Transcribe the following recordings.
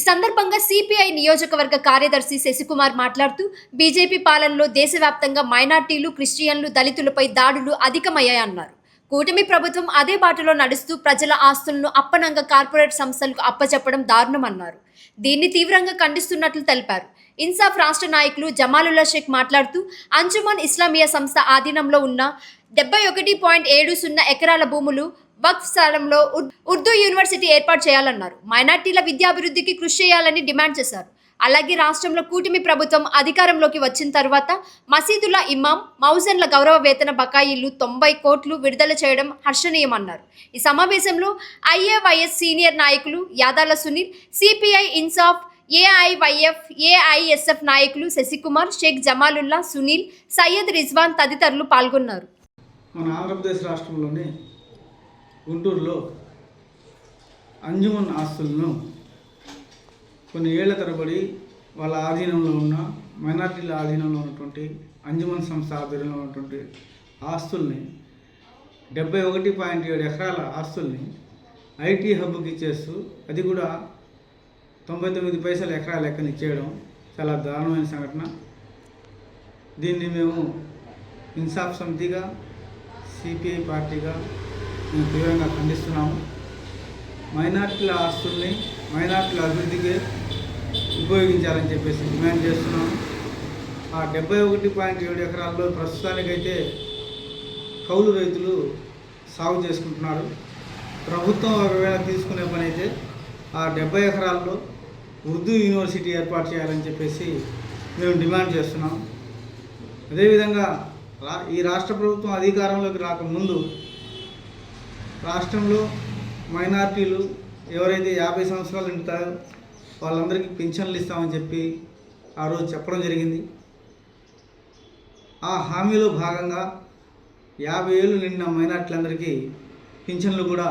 సందర్భంగా సిపిఐ నియోజకవర్గ కార్యదర్శి శశికుమార్ మాట్లాడుతూ బీజేపీ పాలనలో దేశవ్యాప్తంగా మైనార్టీలు, క్రిస్టియన్లు, దళితులపై దాడులు అధికమయ్యాయన్నారు. కూటమి ప్రభుత్వం అదే బాటలో నడుస్తూ ప్రజల ఆస్తులను అప్పనంగా కార్పొరేట్ సంస్థలకు అప్పచెప్పడం దారుణమన్నారు. దీన్ని తీవ్రంగా ఖండిస్తున్నట్లు తెలిపారు. ఇన్సాఫ్ రాష్ట్ర నాయకులు జమాలుల్లా షేక్ మాట్లాడుతూ అంజుమన్ ఇస్లామియా సంస్థ ఆధీనంలో ఉన్న 71.70 ఎకరాల భూములు వక్ఫ్ స్థలంలో ఉర్దూ యూనివర్సిటీ ఏర్పాటు చేయాలన్నారు. మైనార్టీల విద్యాభివృద్ధికి కృషి చేయాలని డిమాండ్ చేశారు. అలాగే రాష్ట్రంలో కూటమి ప్రభుత్వం అధికారంలోకి వచ్చిన తర్వాత మసీదుల ఇమాం, మౌజన్ల గౌరవ వేతన బకాయిలు 90 కోట్లు విడుదల చేయడం హర్షణీయమన్నారు. ఈ సమావేశంలో ఐఏవైఎస్ సీనియర్ నాయకులు Yadala Sunil, CPI, Insaf, AIYF, AISF నాయకులు శశికుమార్, షేక్ జమాలుల్లా, సునీల్, సయ్యద్ రిజ్వాన్ తదితరులు పాల్గొన్నారు. మన ఆంధ్రప్రదేశ్ రాష్ట్రంలోని గుంటూరులో అంజుమన్ ఆస్తులను కొన్ని ఏళ్ల తరబడి వాళ్ళ ఆధీనంలో ఉన్న మైనార్టీల ఆధీనంలో ఉన్నటువంటి అంజుమన్ సంస్థ ఆధీనంలో ఉన్నటువంటి ఆస్తుల్ని 71.7 ఎకరాల ఆస్తుల్ని ఐటీ హబ్కి ఇచ్చేస్తూ అది కూడా 99 పైసల ఎకరా లెక్కన ఇచ్చేయడం చాలా దారుణమైన సంఘటన. దీన్ని మేము ఇన్సాఫ్ సమితిగా, సిపిఐ పార్టీగా మేము తీవ్రంగా ఖండిస్తున్నాము. మైనార్టీల ఆస్తుల్ని మైనార్టీల అభివృద్ధికి ఉపయోగించాలని చెప్పేసి డిమాండ్ చేస్తున్నాము. ఆ 71.7 ఎకరాల్లో ప్రస్తుతానికైతే కౌలు రైతులు సాగు చేసుకుంటున్నారు. ప్రభుత్వం ఒకవేళ తీసుకునే పని అయితే ఆ 70 ఎకరాల్లో ఉర్దూ యూనివర్సిటీ ఏర్పాటు చేయాలని చెప్పేసి మేము డిమాండ్ చేస్తున్నాం. అదేవిధంగా ఈ రాష్ట్ర ప్రభుత్వం అధికారంలోకి రాకముందు రాష్ట్రంలో మైనార్టీలు ఎవరైతే 50 సంవత్సరాలు నిండుతారో వాళ్ళందరికీ పింఛన్లు ఇస్తామని చెప్పి ఆ రోజు చెప్పడం జరిగింది. ఆ హామీలో భాగంగా 50 ఏళ్ళు నిండిన మైనార్టీలందరికీ పింఛన్లు కూడా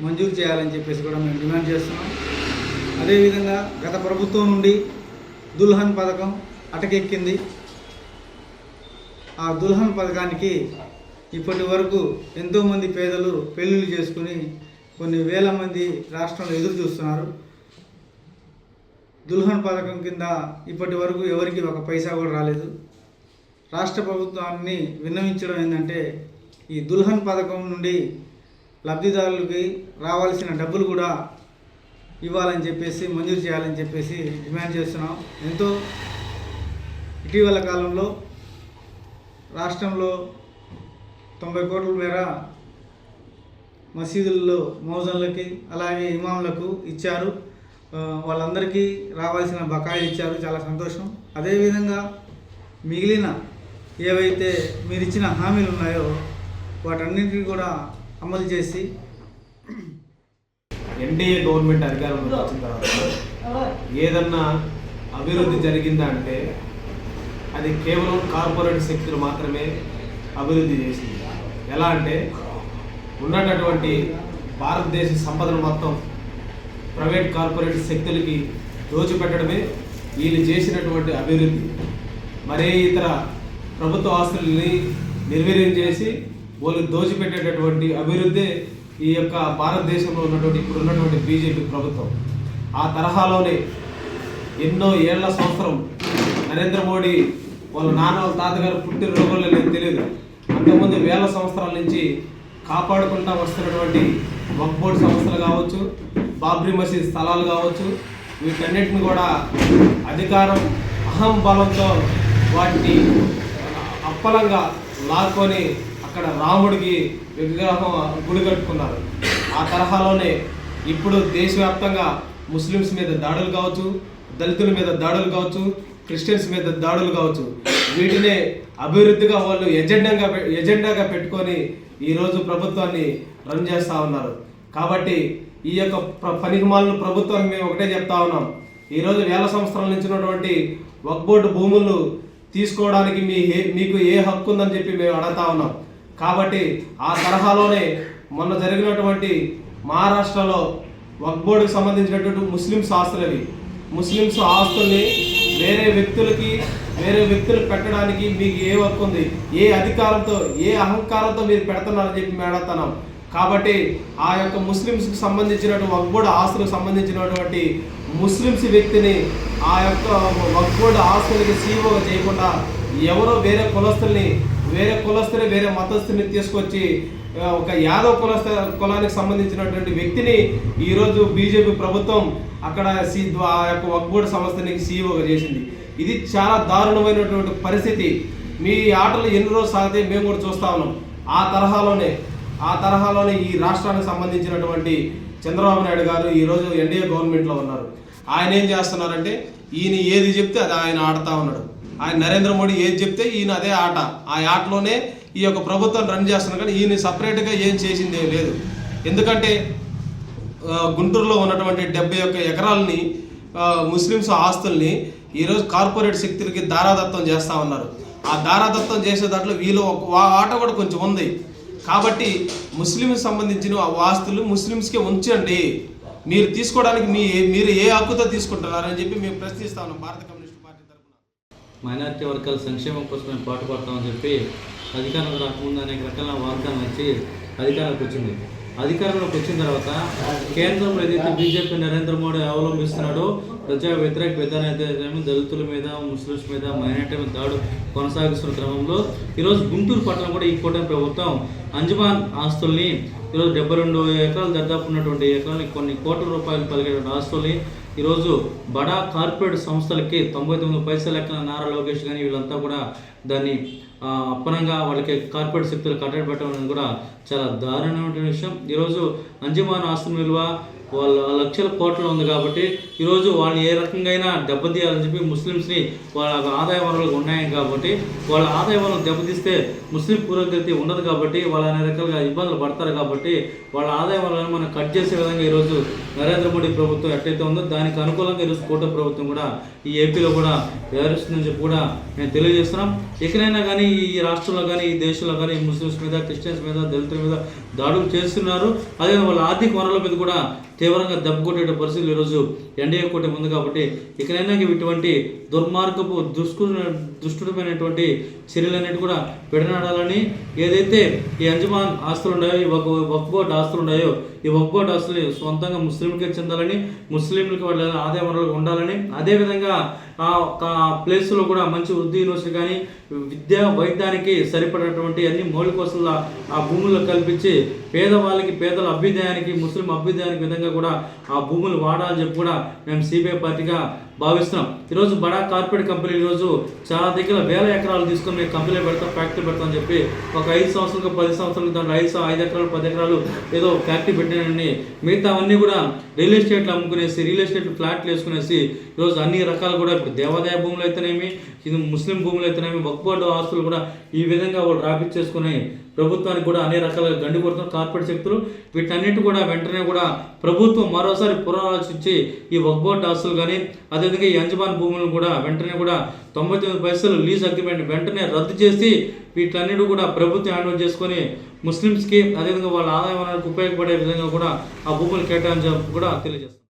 మంజూరు చేయాలని చెప్పేసి కూడా మేము డిమాండ్ చేస్తున్నాం. అదేవిధంగా గత ప్రభుత్వం నుండి దుల్హన్ పథకం అటకెక్కింది. ఆ దుల్హన్ పథకానికి ఇప్పటి వరకు ఎంతోమంది పేదలు పెళ్ళిళ్ళు చేసుకుని కొన్ని వేల మంది రాష్ట్రంలో ఎదురు చూస్తున్నారు. దుల్హన్ పథకం కింద ఇప్పటి వరకు ఎవరికి ఒక పైసా కూడా రాలేదు. రాష్ట్ర ప్రభుత్వాన్ని విన్నవించడం ఏంటంటే ఈ దుల్హన్ పథకం నుండి లబ్ధిదారులకి రావాల్సిన డబ్బులు కూడా ఇవ్వాలని చెప్పేసి, మంజూరు చేయాలని చెప్పేసి డిమాండ్ చేస్తున్నాం. ఎంతో ఇటీవల కాలంలో రాష్ట్రంలో 90 కోట్ల మేర మసీదుల్లో మౌజన్లకి అలాగే ఇమాంలకు ఇచ్చారు. వాళ్ళందరికీ రావాల్సిన బకాయిలు ఇచ్చారు. చాలా సంతోషం. అదేవిధంగా మిగిలిన ఏవైతే మీరు ఇచ్చిన హామీలు ఉన్నాయో వాటన్నింటినీ కూడా అమలు చేసి ఎన్డీఏ గవర్నమెంట్ అధికారంలోకి వచ్చిన తర్వాత ఏదన్నా అభివృద్ధి జరిగిందా అంటే అది కేవలం కార్పొరేట్ శక్తులు మాత్రమే అభివృద్ధి చేసింది. ఎలా అంటే ఉన్నటువంటి భారతదేశ సంపదను మొత్తం ప్రైవేట్ కార్పొరేట్ శక్తులకి దోచిపెట్టడమే వీళ్ళు చేసినటువంటి అభివృద్ధి. మరే ఇతర ప్రభుత్వ ఆస్తుల్ని నిర్వీర్యం చేసి వాళ్ళు దోచిపెట్టేటటువంటి అభివృద్ధి ఈ యొక్క భారతదేశంలో ఉన్నటువంటి ఇప్పుడు ఉన్నటువంటి బీజేపీ ప్రభుత్వం. ఆ తరహాలోనే ఎన్నో ఏళ్ల సంవత్సరం నరేంద్ర మోడీ వాళ్ళ నాన్న వాళ్ళ తాతగారు పుట్టిన రోజుల్లో లేదు తెలియదు, అంతకుముందు వేల సంవత్సరాల నుంచి కాపాడుకుంటూ వస్తున్నటువంటి వక్ఫ్ బోర్డు సంస్థలు కావచ్చు, బాబ్రీ మసీద్ స్థలాలు కావచ్చు, వీటన్నిటిని కూడా అధికారం అహం బలంతో వాటిని అప్పలంగా లాక్కొని అక్కడ రాముడికి విగ్రహం గుడి కట్టుకున్నారు. ఆ తరహాలోనే ఇప్పుడు దేశవ్యాప్తంగా ముస్లిమ్స్ మీద దాడులు కావచ్చు, దళితుల మీద దాడులు కావచ్చు, క్రిస్టియన్స్ మీద దాడులు కావచ్చు, వీటినే అభివృద్ధిగా వాళ్ళు ఎజెండాగా పెట్టుకొని ఈరోజు ప్రభుత్వాన్ని రన్ చేస్తూ ఉన్నారు. కాబట్టి ఈ యొక్క పనికిమాలిన ప్రభుత్వానికి మేము ఒకటే చెప్తా ఉన్నాం. ఈరోజు వేల సంవత్సరాల నుంచి ఉన్నటువంటి వక్ఫ్ బోర్డు భూములు తీసుకోవడానికి మీకు ఏ హక్కు ఉందని చెప్పి మేము అడుగుతా ఉన్నాం. కాబట్టి ఆ తరహాలోనే మొన్న జరిగినటువంటి మహారాష్ట్రలో వక్ఫ్ బోర్డుకు సంబంధించినటువంటి ముస్లిమ్స్ ఆస్తులవి, ముస్లిమ్స్ ఆస్తుల్ని వేరే వ్యక్తులు పెట్టడానికి మీకు ఏ హక్కు ఉంది, ఏ అధికారంతో ఏ అహంకారంతో మీరు పెడుతున్నారని చెప్పి మేము అడుగుతున్నాం. కాబట్టి ఆ యొక్క ముస్లిమ్స్కి సంబంధించినటువంటి వక్ఫ్ బోర్డు ఆస్తులకు సంబంధించినటువంటి ముస్లిమ్స్ వ్యక్తిని ఆ యొక్క వక్ఫ్ బోర్డు ఆస్తులకి సీఈఓ చేయకుండా ఎవరో వేరే కులస్తుల్ని వేరే మతస్థుల్ని తీసుకొచ్చి ఒక యాదవ్ కులానికి సంబంధించినటువంటి వ్యక్తిని ఈరోజు బీజేపీ ప్రభుత్వం అక్కడ ఆ యొక్క వక్ఫ్ బోర్డు సంస్థకి సీఈఓగా చేసింది. ఇది చాలా దారుణమైనటువంటి పరిస్థితి. మీ ఆటలు ఎన్ని రోజులు సాగితే మేము కూడా చూస్తా ఉన్నాం. ఆ తరహాలోనే ఈ రాష్ట్రానికి సంబంధించినటువంటి చంద్రబాబు నాయుడు గారు ఈరోజు ఎన్డీఏ గవర్నమెంట్లో ఉన్నారు. ఆయన ఏం చేస్తున్నారంటే ఈయన ఏది చెప్తే అది ఆయన ఆడుతూ ఉన్నాడు. ఆయన నరేంద్ర మోడీ ఏది చెప్తే ఈయన అదే ఆట. ఆ ఆటలోనే ఈ యొక్క ప్రభుత్వం రన్ చేస్తున్నారు. కానీ ఈయన సపరేట్గా ఏం చేసింది ఏం లేదు. ఎందుకంటే గుంటూరులో ఉన్నటువంటి 71 ఎకరాలని ముస్లిమ్స్ ఆస్తుల్ని ఈరోజు కార్పొరేట్ శక్తులకి దారాదత్తం చేస్తూ ఉన్నారు. ఆ దారాదత్తం చేసే దాంట్లో వీళ్ళు ఆట కూడా కొంచెం ఉంది. కాబట్టి ముస్లింకి సంబంధించిన ఆస్తులు ముస్లిమ్స్కే ఉంచండి. మీరు తీసుకోవడానికి మీరు ఏ హక్కుతో తీసుకుంటున్నారని చెప్పి మేము ప్రశ్నిస్తా ఉన్నాం భారత కమ్యూనిస్ట్ పార్టీ తరఫున. మైనారిటీ వర్గాల సంక్షేమం కోసం మేము పాటుపడతామని చెప్పి అధికారంలో రాకముందు అనేక రకాల వాగ్దానం వచ్చి అధికారంలోకి వచ్చింది. అధికారంలోకి వచ్చిన తర్వాత కేంద్రంలో ఏదైతే బీజేపీ నరేంద్ర మోడీ అవలంబిస్తున్నాడో ప్రజా వ్యతిరేక విధానం అయితే దళితుల మీద, ముస్లిమ్స్ మీద, మైనారిటీ మీద దాడు కొనసాగిస్తున్న క్రమంలో ఈరోజు గుంటూరు పట్టణం కూడా ఈ కూటమి ప్రభుత్వం అంజమాన్ ఆస్తుల్ని ఈరోజు 72 ఎకరాలు దాదాపు ఉన్నటువంటి ఎకరాలకి కొన్ని కోట్ల రూపాయలు పలిగేటువంటి ఆస్తుల్ని ఈరోజు బడా కార్పొరేట్ సంస్థలకి 99 పైసలు లెక్కన నారా లోకేష్ కానీ వీళ్ళంతా కూడా దాన్ని అప్పనంగా వాళ్ళకి కార్పొరేట్ శక్తులు కట్టడి పెట్టడం అనేది కూడా చాలా దారుణమైన విషయం. ఈరోజు అంజమాన్ ఆస్తుల విలువ వాళ్ళ లక్షల కోట్లు ఉంది కాబట్టి ఈరోజు వాళ్ళు ఏ రకంగా దెబ్బతీయాలని చెప్పి ముస్లిమ్స్ని వాళ్ళ ఆదాయ వనరులు ఉన్నాయి కాబట్టి వాళ్ళ ఆదాయ వనరులు దెబ్బతీస్తే ముస్లిం పురోగతి ఉండదు కాబట్టి వాళ్ళు అనేక రకాలుగా ఇబ్బందులు పడతారు కాబట్టి వాళ్ళ ఆదాయ వనరులను మనం కట్ చేసే విధంగా ఈరోజు నరేంద్ర మోడీ ప్రభుత్వం ఎట్లయితే ఉందో దానికి అనుకూలంగా ఈరోజు కూటమి ప్రభుత్వం కూడా ఈ ఏపీలో కూడా వ్యవహరిస్తుందని చెప్పి కూడా మేము తెలియజేస్తున్నాం. ఎక్కడైనా కానీ ఈ రాష్ట్రంలో కానీ ఈ దేశంలో కానీ ముస్లిమ్స్ మీద, క్రిస్టియన్స్ మీద, దళితుల మీద దాడులు చేస్తున్నారు. అదే వాళ్ళ ఆర్థిక వనరుల మీద కూడా తీవ్రంగా దెబ్బ కొట్టే పరిస్థితులు ఈరోజు ఎన్డీఏ కూటమి ఉంది కాబట్టి ఇకనైనా ఇటువంటి దుర్మార్గపు దుష్టుడమైనటువంటి చర్యలన్నిటి కూడా విడనాడాలని, ఏదైతే ఈ అంజమాన్ ఆస్తులు ఉన్నాయో, ఈ వక్ఫ్ బోర్డు ఆస్తులు ఉన్నాయో, ఈ వక్ఫ్ బోర్డు ఆస్తులు సొంతంగా ముస్లింలకే చెందాలని, ముస్లింలకి వాళ్ళ ఆదాయ వనరులు ఉండాలని, అదేవిధంగా ఆ ప్లేస్లో కూడా మంచి వృద్ధి యూనివర్సిటీ కానీ విద్యా వైద్యానికి సరిపడినటువంటి అన్ని మౌలిక వసతుల ఆ భూముల్లో కల్పించి పేదవాళ్ళకి, పేదల అభ్యుదయానికి, ముస్లిం అభ్యుదయానికి విధంగా కూడా ఆ భూములు వాడాలని చెప్పి కూడా మేము సిపిఐ పార్టీగా భావిస్తున్నాం. ఈరోజు బడా కార్పొరేట్ కంపెనీలు ఈరోజు చాలా దగ్గర 1000 ఎకరాలు తీసుకొని మేము కంపెనీలో పెడతాం, ఫ్యాక్టరీ పెడతాం అని చెప్పి ఒక 5 సంవత్సరాలకు 10 సంవత్సరాలకు దాంట్లో 5 ఎకరాలు 10 ఎకరాలు ఏదో ఫ్యాక్టరీ పెట్టినండి. మిగతా అవన్నీ కూడా రియల్ ఎస్టేట్లు అమ్ముకునేసి, రియల్ ఎస్టేట్ ఫ్లాట్లు వేసుకునేసి ఈరోజు అన్ని రకాలు కూడా ఇప్పుడు దేవాదాయ భూములు అయితేనేమి, ఇది ముస్లిం భూములు అయితేనేమి, వక్ఫ్ బోర్డు ఆస్తులు కూడా ఈ విధంగా వాళ్ళు రాపిచ్చేసుకుని ప్రభుత్వానికి కూడా అనేక రకాలుగా గండి కొడుతున్న కార్పొరేట్ శక్తులు. వీటన్నిటి కూడా వెంటనే కూడా ప్రభుత్వం మరోసారి పునరాలోచించి ఈ వక్ఫ్ బోర్డు ఆస్తులు కానీ అదేవిధంగా ఈ అంజమాన్ భూములను కూడా వెంటనే కూడా 99 పైసలు లీజ్ అగ్రిమెంట్ వెంటనే రద్దు చేసి వీటన్నిటి కూడా ప్రభుత్వం హ్యాండ్ ఓవర్ చేసుకొని ముస్లిమ్స్కి అదేవిధంగా వాళ్ళ ఆదాయ వనరులకు ఉపయోగపడే విధంగా కూడా ఆ భూములు కేటాయించడం కూడా తెలియజేస్తారు.